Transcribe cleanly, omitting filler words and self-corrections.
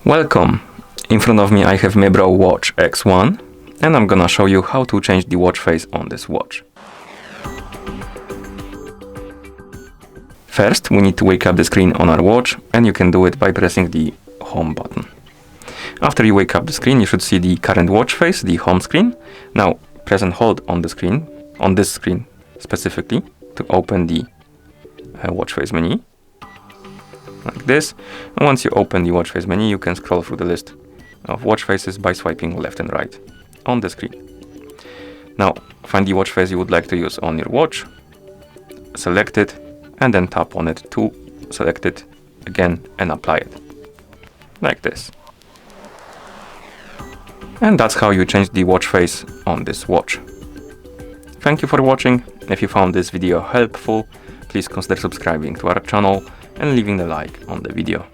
Welcome! In front of me I have Mibro Watch X1 and I'm gonna show you how to change the watch face on this watch. First, we need to wake up the screen on our watch, and you can do it by pressing the home button. After you wake up the screen, you should see the current watch face, the home screen. Now press and hold on the screen, on this screen specifically, to open the watch face menu. Like this. And once you open the watch face menu, you can scroll through the list of watch faces by swiping left and right on the screen. Now find the watch face you would like to use on your watch, select it, and then tap on it to select it again and apply it. Like this. And that's how you change the watch face on this watch. Thank you for watching. If you found this video helpful, please consider subscribing to our channel and leaving a like on the video.